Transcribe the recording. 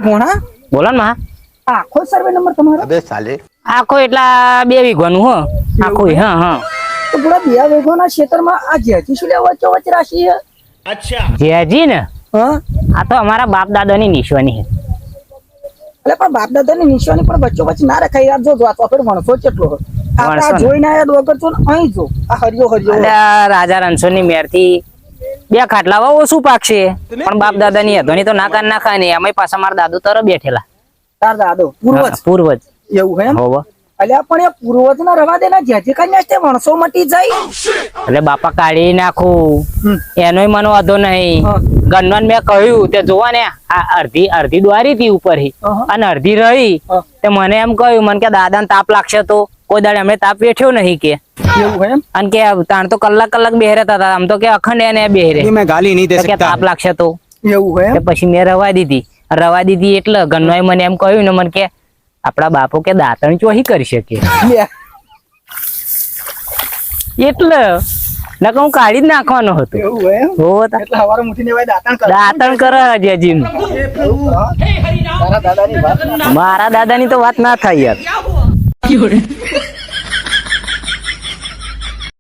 ભોણા બોલો ને માં. આખો સર્વે નંબર તમારો? अबे साले આખો એટલા 2 વીઘાનું હો આખું. હા હા. તો પૂરા 2 વીઘાના ખેતરમાં આ જેજી શું લેવા વચ્ચે વચ્ચે રાશિ છે? જેજી ને હા આ તો અમારા બાપ દાદાની નિશાની છે. એટલે પણ બાપ દાદાની નિશાની પણ વચ્ચો વચ્ચે ના રખાય યાર. જો આ ફેર વણસો કેટલો આપણે વણસો ને. જોઈને આયા વગર છો ને અહીં જો આ હરિયો એટલે હરિયો આ રાજા રણછોડની મેરથી 2 ખાટલા વાવો ઓછું પાકશે પણ બાપ દાદાની હતો તો ના કાન ના ખાય ને એમાંય પાછા મારા દાદુ તરફ બેઠેલા. તાર દાદો પૂર્વજ પૂર્વજ એવું હે એમ? હોવ. અલ્યા પણ એ પૂર્વજ ના રવા દેના જેજી કન્યા તે વણસો મટી જાય. એટલે બાપા કાઢી નાખું એનોય મને વાંધો નહીં. હા. ગણવાન મેં કહ્યું તે જોવા ને આ અડધી દ્વારી હતી ઉપર અને અડધી રહી. હા. તે મને એમ કહ્યું મને કે દાદા ને તાપ લાગશે તો કોઈ દાડે અમે તાપ વેઠ્યો નહીં કે. એવું હે એમ? અને કે તાણ તો કલાક બેહરેતા હતા આમ તો કે અખંડ એને બેહરે मैं गाली नहीं दे તો કે सकता તાપ લાગશે તો એવું હે તે એમ? પછી મેં રવા દીધી એટલે ગણવાએ મને એમ કહ્યું ને મને કે આપડા બાપો કે દાંતણ ચોહી કરી શકે લે. એટલે નકર હું કાઢી જ નાખવાનો હતો. એવું હે એમ? હો તા. એટલે હવારે ઉઠીને ભાઈ દાંતણ કરે. દાંતણ કરે જેજી એવું, હા? તારા દાદાની વાત ના. મારા દાદાની તો વાત ના થાય યાર.